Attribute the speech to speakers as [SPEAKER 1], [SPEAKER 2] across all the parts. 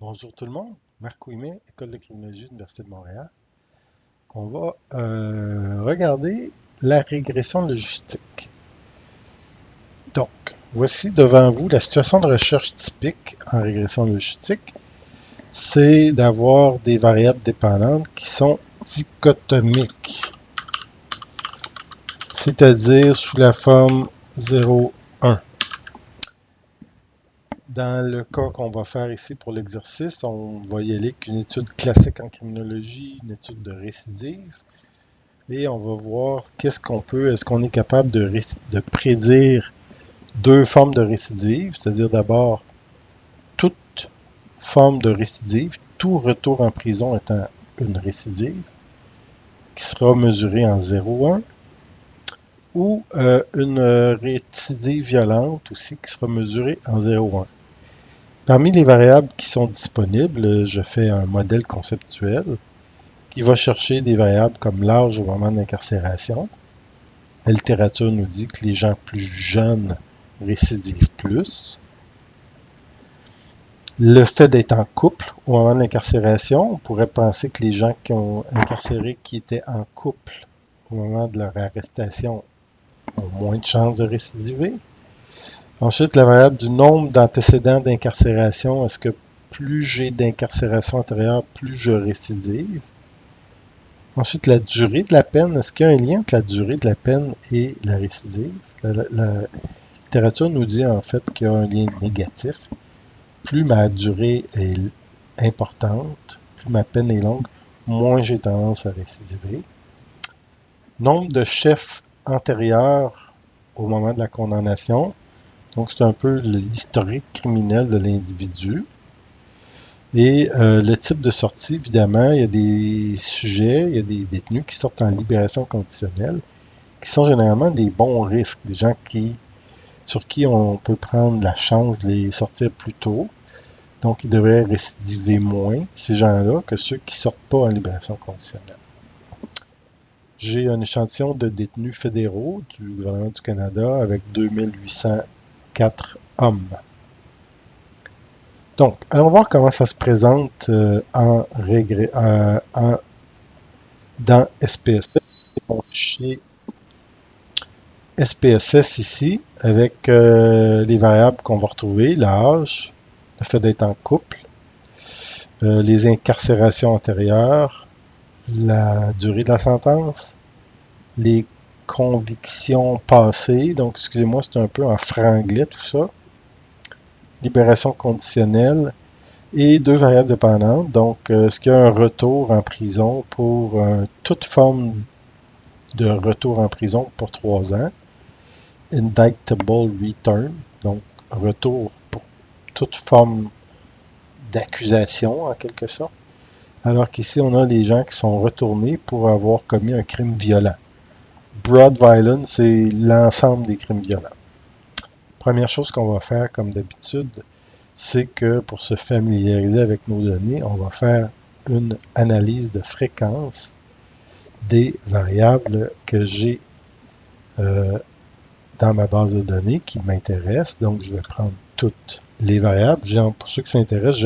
[SPEAKER 1] Bonjour tout le monde, Marc Ouimet, École de criminologie, Université de Montréal. On va regarder la régression logistique. Donc, voici devant vous la situation de recherche typique en régression logistique. C'est d'avoir des variables dépendantes qui sont dichotomiques, c'est-à-dire sous la forme 0,1. Dans le cas qu'on va faire ici pour l'exercice, on va y aller avec une étude classique en criminologie, une étude de récidive, et on va voir est-ce qu'on est capable de prédire deux formes de récidive, c'est-à-dire d'abord toute forme de récidive, tout retour en prison étant une récidive, qui sera mesurée en 0,1, ou une récidive violente aussi qui sera mesurée en 0,1. Parmi les variables qui sont disponibles, je fais un modèle conceptuel qui va chercher des variables comme l'âge au moment de l'incarcération. La littérature nous dit que les gens plus jeunes récidivent plus. Le fait d'être en couple au moment de l'incarcération, on pourrait penser que les gens qui ont incarcéré qui étaient en couple au moment de leur arrestation ont moins de chances de récidiver. Ensuite, la variable du nombre d'antécédents d'incarcération. Est-ce que plus j'ai d'incarcération antérieure, plus je récidive? Ensuite, la durée de la peine. Est-ce qu'il y a un lien entre la durée de la peine et la récidive? La littérature nous dit en fait qu'il y a un lien négatif. Plus ma durée est importante, plus ma peine est longue, moins j'ai tendance à récidiver. Nombre de chefs antérieurs au moment de la condamnation. Donc, c'est un peu l'historique criminel de l'individu. Et le type de sortie, évidemment, il y a des sujets, il y a des détenus qui sortent en libération conditionnelle, qui sont généralement des bons risques, des gens sur qui on peut prendre la chance de les sortir plus tôt. Donc, ils devraient récidiver moins, ces gens-là, que ceux qui ne sortent pas en libération conditionnelle. J'ai un échantillon de détenus fédéraux du gouvernement du Canada avec 2804 hommes. Donc, allons voir comment ça se présente dans SPSS. C'est mon fichier SPSS ici, avec les variables qu'on va retrouver, l'âge, le fait d'être en couple, les incarcérations antérieures, la durée de la sentence, les convictions passées, donc excusez-moi, c'est un peu en franglais tout ça, libération conditionnelle, et deux variables dépendantes. Donc, est-ce qu'il y a un retour en prison pour toute forme de retour en prison pour 3 ans? Indictable return, donc retour pour toute forme d'accusation en quelque sorte. Alors qu'ici, on a les gens qui sont retournés pour avoir commis un crime violent. Broad violence, c'est l'ensemble des crimes violents. Première chose qu'on va faire, comme d'habitude, c'est que pour se familiariser avec nos données, on va faire une analyse de fréquence des variables que j'ai dans ma base de données qui m'intéressent. Donc, je vais prendre toutes les variables. Pour ceux qui s'intéressent,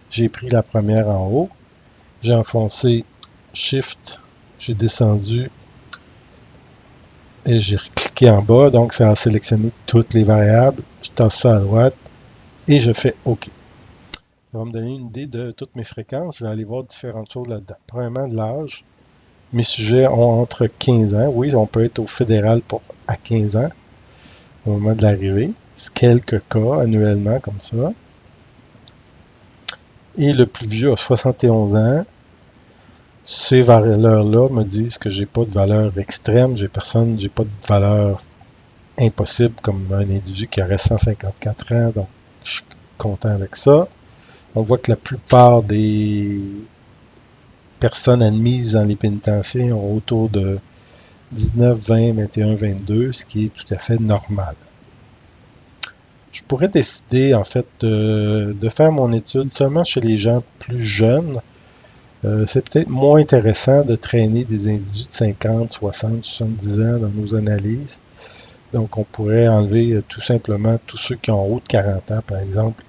[SPEAKER 1] j'ai pris la première en haut, j'ai enfoncé Shift, j'ai descendu et j'ai cliqué en bas. Donc, ça a sélectionné toutes les variables. Je tasse ça à droite et je fais OK. Ça va me donner une idée de toutes mes fréquences. Je vais aller voir différentes choses là-dedans. Premièrement, de l'âge. Mes sujets ont entre 15 ans. Oui, on peut être au fédéral à 15 ans au moment de l'arrivée. C'est quelques cas annuellement comme ça. Et le plus vieux a 71 ans. Ces valeurs-là me disent que j'ai pas de valeur extrême. J'ai pas de valeur impossible comme un individu qui aurait 154 ans. Donc, je suis content avec ça. On voit que la plupart des personnes admises dans les pénitenciers ont autour de 19, 20, 21, 22, ce qui est tout à fait normal. Je pourrais décider, en fait, de faire mon étude seulement chez les gens plus jeunes. C'est peut-être moins intéressant de traîner des individus de 50, 60, 70 ans dans nos analyses. Donc, on pourrait enlever tout simplement tous ceux qui ont en haut de 40 ans, par exemple,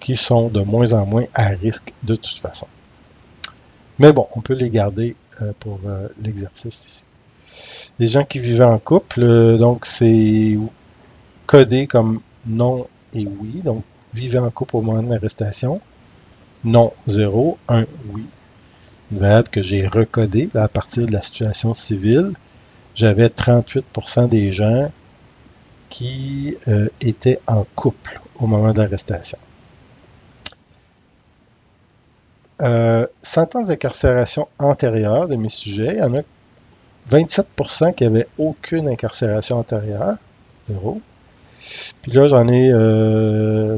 [SPEAKER 1] qui sont de moins en moins à risque de toute façon. Mais bon, on peut les garder pour l'exercice ici. Les gens qui vivaient en couple, donc c'est codé comme non et oui. Donc, vivaient en couple au moment de l'arrestation. Non, 0, 1, oui. Une variable que j'ai recodée là, à partir de la situation civile. J'avais 38% des gens qui étaient en couple au moment de l'arrestation. Sentence d'incarcération antérieure de mes sujets, il y en a 27% qui n'avaient aucune incarcération antérieure, 0. Puis là, j'en ai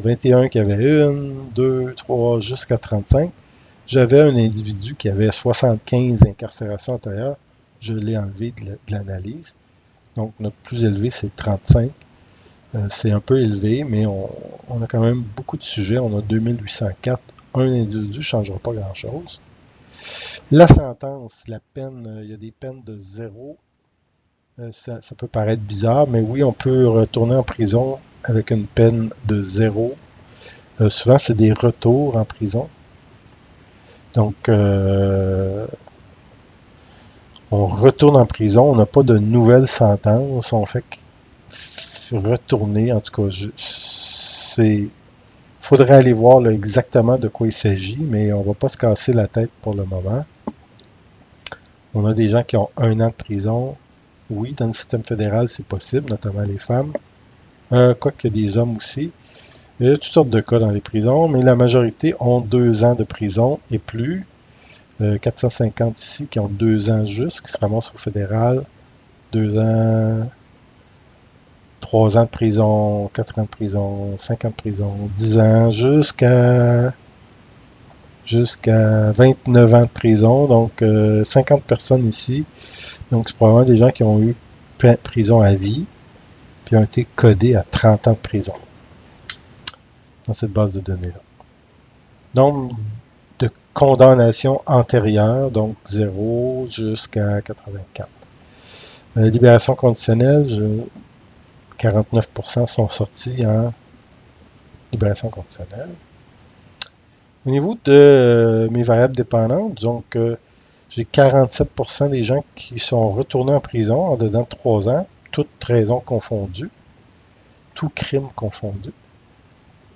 [SPEAKER 1] 21 qui avaient 1, 2, 3, jusqu'à 35. J'avais un individu qui avait 75 incarcérations antérieures. Je l'ai enlevé de l'analyse. Donc, notre plus élevé, c'est 35. C'est un peu élevé, mais on a quand même beaucoup de sujets. On a 2804. Un individu ne changera pas grand-chose. La sentence, la peine, il y a des peines de 0. Ça peut paraître bizarre, mais oui, on peut retourner en prison avec une peine de 0. Souvent, c'est des retours en prison. Donc, on retourne en prison, on n'a pas de nouvelle sentence, on fait retourner, en tout cas, faudrait aller voir là, exactement de quoi il s'agit, mais on ne va pas se casser la tête pour le moment. On a des gens qui ont 1 an de prison. Oui, dans le système fédéral, c'est possible, notamment les femmes. Quoique il y a des hommes aussi. Il y a toutes sortes de cas dans les prisons, mais la majorité ont 2 ans de prison et plus. 450 ici qui ont 2 ans juste, qui se ramassent au fédéral. 2 ans, 3 ans de prison, 4 ans de prison, 5 ans de prison, 10 ans, jusqu'à 29 ans de prison. Donc, 50 personnes ici. Donc, c'est probablement des gens qui ont eu prison à vie, puis ont été codés à 30 ans de prison dans cette base de données-là. Donc, de condamnation antérieure, donc 0 jusqu'à 84. Libération conditionnelle, 49% sont sortis en libération conditionnelle. Au niveau de mes variables dépendantes, donc j'ai 47% des gens qui sont retournés en prison en dedans de 3 ans, toutes raisons confondues, tout crime confondu.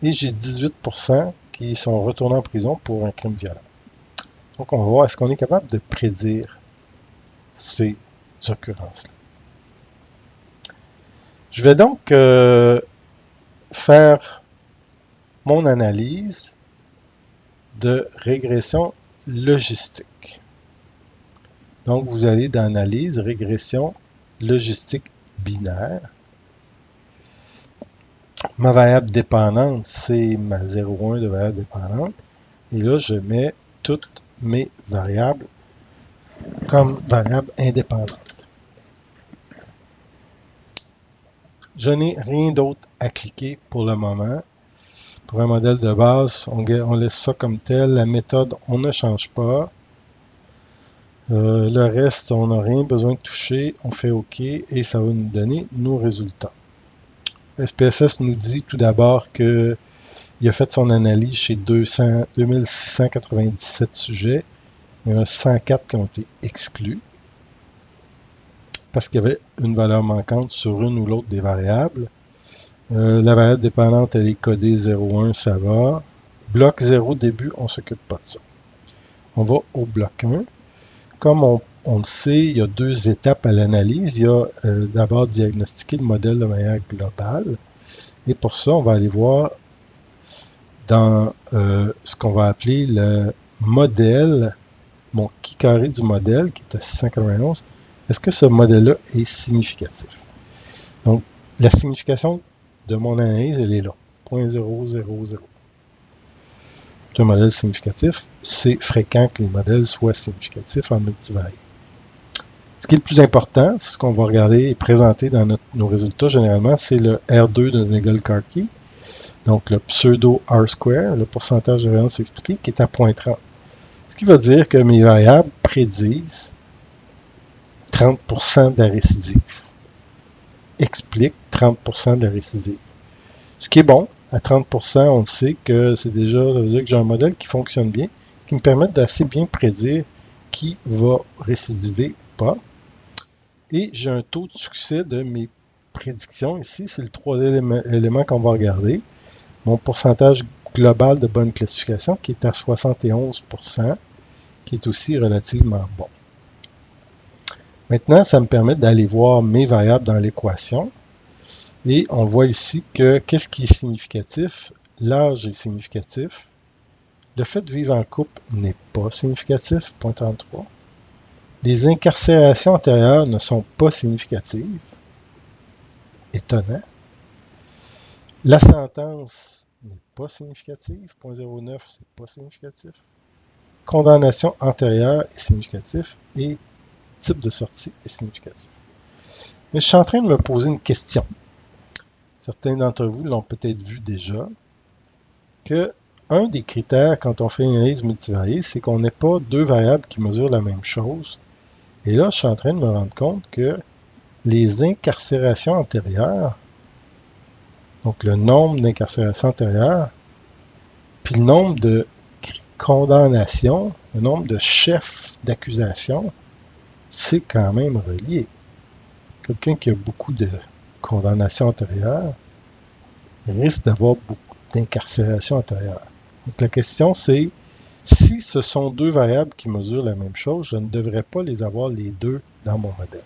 [SPEAKER 1] Et j'ai 18% qui sont retournés en prison pour un crime violent. Donc on va voir, est-ce qu'on est capable de prédire ces occurrences-là. Je vais donc faire mon analyse de régression logistique. Donc, vous allez dans Analyse, régression logistique binaire. Ma variable dépendante, c'est ma 0,1 de variable dépendante. Et là, je mets toutes mes variables comme variables indépendantes. Je n'ai rien d'autre à cliquer pour le moment. Pour un modèle de base, on laisse ça comme tel. La méthode, on ne change pas. Le reste, on n'a rien besoin de toucher. On fait OK et ça va nous donner nos résultats. SPSS nous dit tout d'abord qu'il a fait son analyse chez 2697 sujets. Il y en a 104 qui ont été exclus parce qu'il y avait une valeur manquante sur une ou l'autre des variables. La variable dépendante, elle est codée 0,1, ça va. Bloc 0 début, on ne s'occupe pas de ça. On va au bloc 1. Comme on le sait, il y a 2 étapes à l'analyse. Il y a d'abord diagnostiquer le modèle de manière globale. Et pour ça, on va aller voir dans ce qu'on va appeler le modèle, mon qui carré du modèle, qui est à 691. Est-ce que ce modèle-là est significatif? Donc, la signification de mon analyse, elle est là. 0.000. C'est un modèle significatif. C'est fréquent que les modèles soient significatifs en multivarié. Ce qui est le plus important, c'est ce qu'on va regarder et présenter dans nos résultats généralement, c'est le R2 de Nagle-Carty, donc le pseudo R-square, le pourcentage de variance expliqué, qui est à 0.30. Ce qui va dire que mes variables prédisent 30% de la récidive, expliquent 30% de la récidive. Ce qui est bon, À 30%, on le sait que c'est déjà, ça veut dire que j'ai un modèle qui fonctionne bien, qui me permet d'assez bien prédire qui va récidiver ou pas. Et j'ai un taux de succès de mes prédictions ici. C'est le troisième élément qu'on va regarder. Mon pourcentage global de bonne classification qui est à 71%, qui est aussi relativement bon. Maintenant, ça me permet d'aller voir mes variables dans l'équation. Et on voit ici que qu'est-ce qui est significatif? L'âge est significatif. Le fait de vivre en couple n'est pas significatif, 0.33. Les incarcérations antérieures ne sont pas significatives. Étonnant. La sentence n'est pas significative, 0.09, c'est pas significatif. Condamnation antérieure est significatif et type de sortie est significatif. Mais je suis en train de me poser une question. Certains d'entre vous l'ont peut-être vu déjà, que un des critères quand on fait une analyse multivariée, c'est qu'on n'ait pas deux variables qui mesurent la même chose. Et là, je suis en train de me rendre compte que les incarcérations antérieures, donc le nombre d'incarcérations antérieures, puis le nombre de condamnations, le nombre de chefs d'accusation, c'est quand même relié. Quelqu'un qui a beaucoup de condamnations antérieures risque d'avoir beaucoup d'incarcérations antérieures. Donc la question c'est, si ce sont deux variables qui mesurent la même chose, je ne devrais pas les avoir les deux dans mon modèle.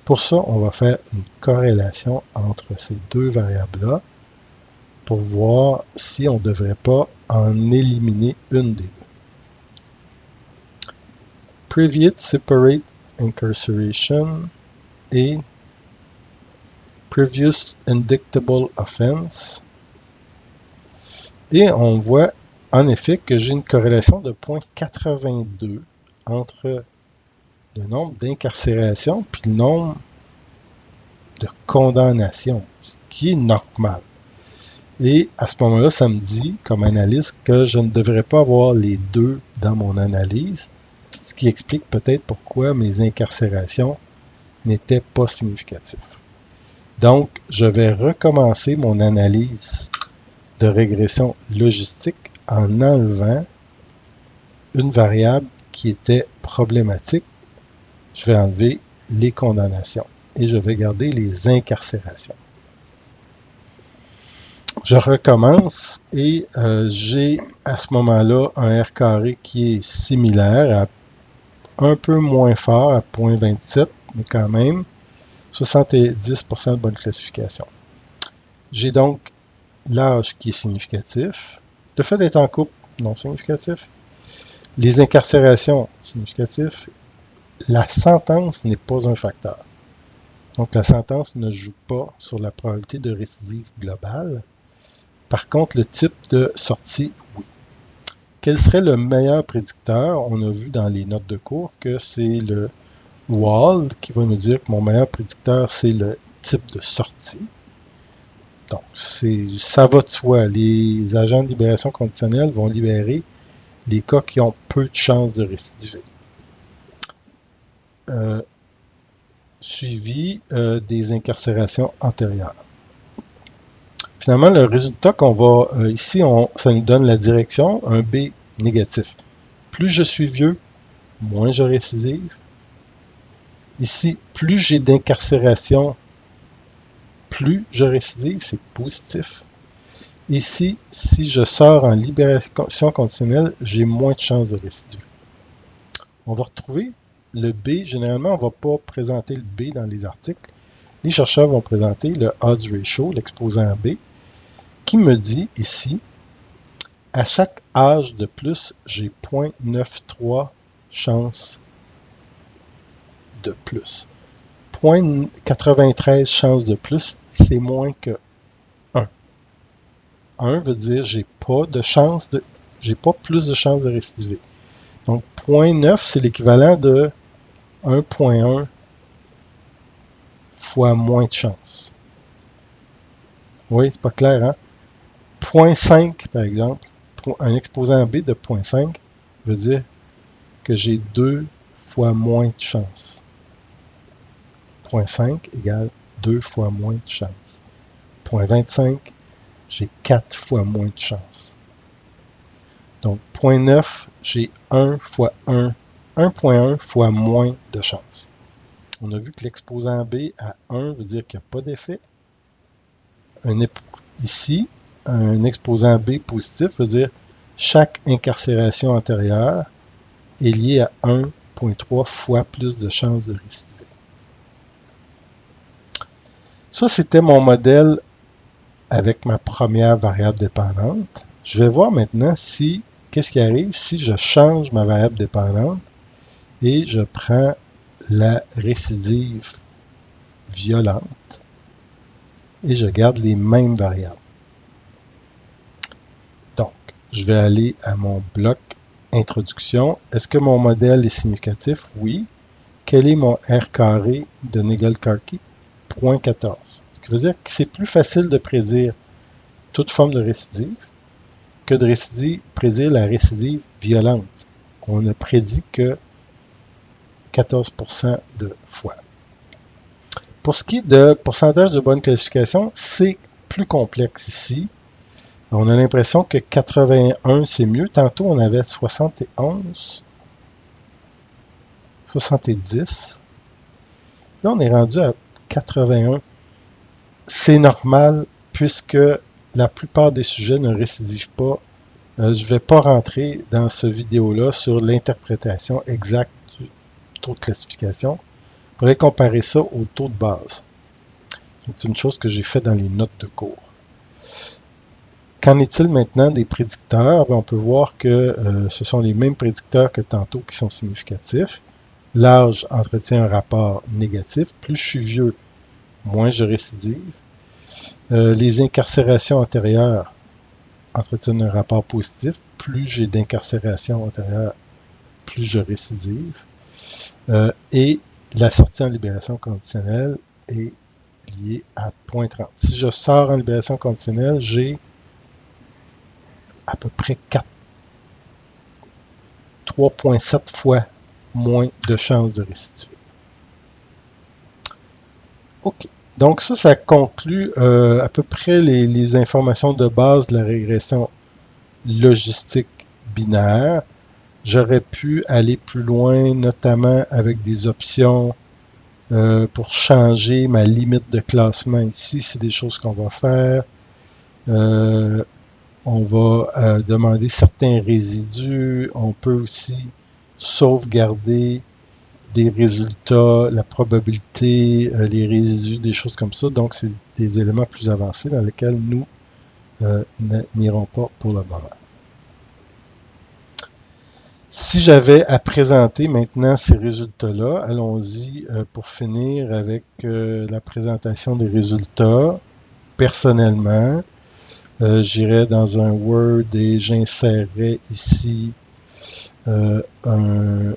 [SPEAKER 1] Pour ça, on va faire une corrélation entre ces deux variables-là pour voir si on ne devrait pas en éliminer une des deux. Previous Separate Incarceration et Previous Indictable Offense. Et on voit en effet que j'ai une corrélation de 0.82 entre le nombre d'incarcérations puis le nombre de condamnations, ce qui est normal. Et à ce moment-là, ça me dit, comme analyste, que je ne devrais pas avoir les deux dans mon analyse, ce qui explique peut-être pourquoi mes incarcérations n'étaient pas significatives. Donc, je vais recommencer mon analyse de régression logistique en enlevant une variable qui était problématique. Je vais enlever les condamnations et je vais garder les incarcérations. Je recommence et j'ai à ce moment-là un R carré qui est similaire, un peu moins fort, à 0.27, mais quand même 70% de bonne classification. J'ai donc l'âge qui est significatif, le fait d'être en couple non significatif, les incarcérations significatives, la sentence n'est pas un facteur. Donc la sentence ne joue pas sur la probabilité de récidive globale. Par contre, le type de sortie, oui. Quel serait le meilleur prédicteur? On a vu dans les notes de cours que c'est le Wald qui va nous dire que mon meilleur prédicteur, c'est le type de sortie. Donc, ça va de soi. Les agents de libération conditionnelle vont libérer les cas qui ont peu de chances de récidiver. Suivi des incarcérations antérieures. Finalement, le résultat qu'on va ici, ça nous donne la direction, un B négatif. Plus je suis vieux, moins je récidive. Ici, plus j'ai d'incarcération, plus je récidive, c'est positif. Ici, si je sors en libération conditionnelle, j'ai moins de chances de récidiver. On va retrouver le B. Généralement, on ne va pas présenter le B dans les articles. Les chercheurs vont présenter le odds ratio, l'exposant B, qui me dit ici, à chaque âge de plus, j'ai 0.93 chances de plus. 0.93 chances de plus, c'est moins que 1. 1 veut dire j'ai pas plus de chances de récidiver. Donc 0.9, c'est l'équivalent de 1.1 fois moins de chances. Oui, c'est pas clair, hein? 0.5, par exemple, un exposant B de 0.5 veut dire que j'ai 2 fois moins de chances. 0.5 égale 2 fois moins de chances. 0.25, j'ai 4 fois moins de chance. Donc, 0.9, j'ai 1 fois 1, 1.1 fois moins de chance. On a vu que l'exposant B à 1 veut dire qu'il n'y a pas d'effet. Ici, un exposant B positif veut dire chaque incarcération antérieure est liée à 1.3 fois plus de chances de récidiver. Ça, c'était mon modèle avec ma première variable dépendante. Je vais voir maintenant qu'est-ce qui arrive si je change ma variable dépendante et je prends la récidive violente et je garde les mêmes variables. Donc, je vais aller à mon bloc introduction. Est-ce que mon modèle est significatif? Oui. Quel est mon R carré de Nagelkarki? 0.14. Ce qui veut dire que c'est plus facile de prédire toute forme de récidive que de prédire la récidive violente. On ne prédit que 14% de fois. Pour ce qui est de pourcentage de bonne qualification, c'est plus complexe ici. On a l'impression que 81, c'est mieux. Tantôt, on avait 71, 70. Là, on est rendu à 81. C'est normal puisque la plupart des sujets ne récidivent pas. Je ne vais pas rentrer dans ce vidéo-là sur l'interprétation exacte du taux de classification. Il faudrait comparer ça au taux de base. C'est une chose que j'ai fait dans les notes de cours. Qu'en est-il maintenant des prédicteurs? On peut voir que ce sont les mêmes prédicteurs que tantôt qui sont significatifs. L'âge entretient un rapport négatif. Plus je suis vieux, moins je récidive. Les incarcérations antérieures entretiennent un rapport positif. Plus j'ai d'incarcération antérieure, plus je récidive. Et la sortie en libération conditionnelle est liée à 0.30. Si je sors en libération conditionnelle, j'ai à peu près 3.7 fois moins de chances de récidiver. OK. Donc ça conclut à peu près les informations de base de la régression logistique binaire. J'aurais pu aller plus loin, notamment avec des options pour changer ma limite de classement ici. C'est des choses qu'on va faire. On va demander certains résidus. On peut aussi sauvegarder des résultats, la probabilité, les résidus, des choses comme ça. Donc, c'est des éléments plus avancés dans lesquels nous n'irons pas pour le moment. Si j'avais à présenter maintenant ces résultats-là, allons-y pour finir avec la présentation des résultats. Personnellement, j'irais dans un Word et j'insérerais ici un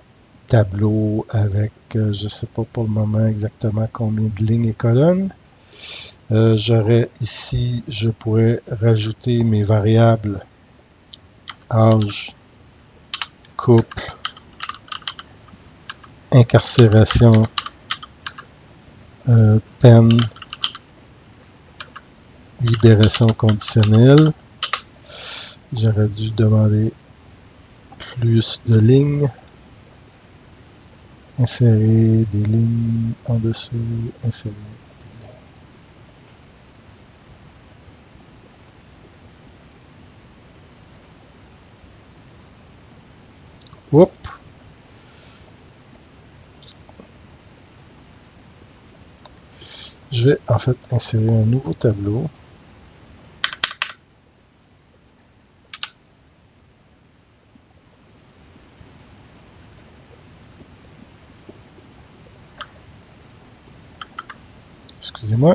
[SPEAKER 1] tableau avec, je ne sais pas pour le moment exactement combien de lignes et colonnes. J'aurais ici, je pourrais rajouter mes variables âge, couple, incarcération, peine, libération conditionnelle. J'aurais dû demander plus de lignes. Insérer des lignes en dessous, insérer des lignes. Oups. Je vais en fait insérer un nouveau tableau. Excusez-moi.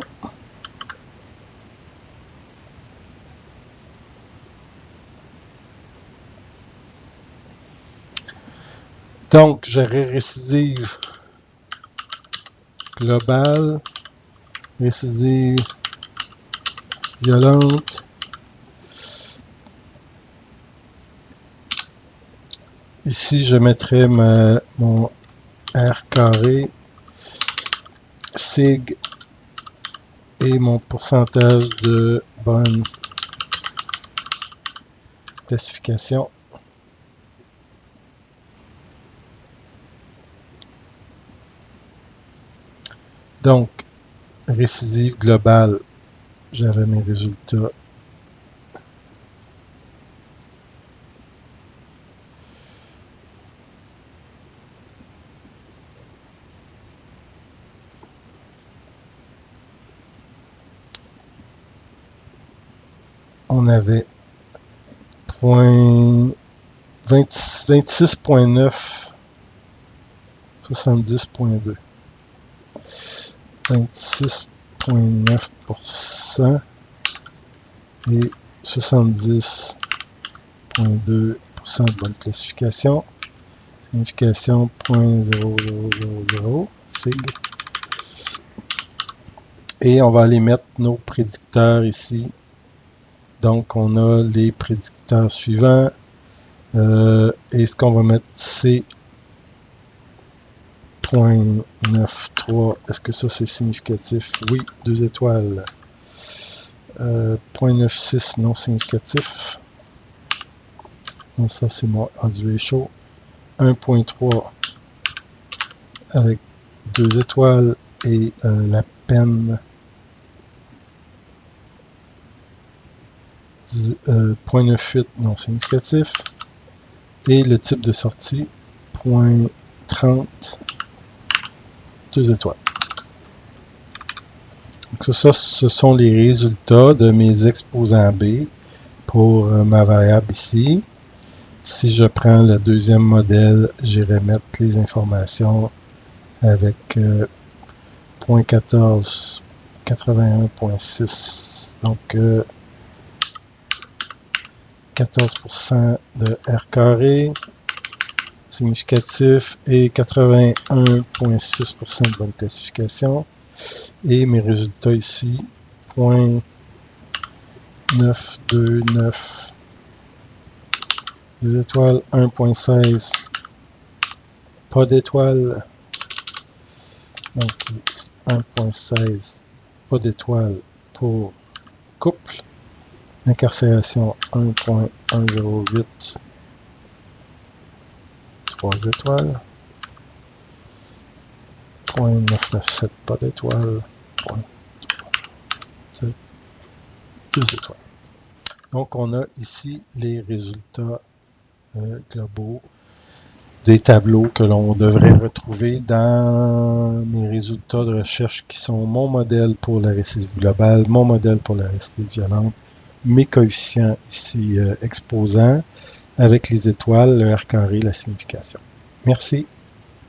[SPEAKER 1] Donc, j'aurais récidive globale, récidive violente, ici je mettrais mon R carré, sig et mon pourcentage de bonne classification. Donc, récidive globale, j'avais mes résultats. On avait 26.9, 70.2. 26.9% et 70.2% de bonne classification. Signification 0.0000, sig. Et on va aller mettre nos prédicteurs ici. Donc, on a les prédicteurs suivants. Et ce qu'on va mettre, c'est 0.93. Est-ce que ça, c'est significatif? Oui, 2 étoiles. 0.96, non significatif. Donc, ça, c'est mon odds ratio. 1.3 avec 2 étoiles et la peine 0.98 non significatif et le type de sortie 0.30 2 étoiles. Donc ça, ce sont les résultats de mes exposants B pour ma variable ici. Si je prends le deuxième modèle, j'irai mettre les informations avec 0.14, 81.6. Donc, 14% de R carré, significatif, et 81.6% de bonne classification. Et mes résultats ici, 0.929, 2 étoiles, 1.16, pas d'étoiles. Donc, 1.16, pas d'étoiles pour couple. Incarcération 1.108, 3 étoiles. 0.997, pas d'étoiles. 2 étoiles. Donc, on a ici les résultats globaux des tableaux que l'on devrait retrouver dans mes résultats de recherche qui sont mon modèle pour la récidive globale, mon modèle pour la récidive violente, mes coefficients ici exposants avec les étoiles, le R carré, la signification. Merci.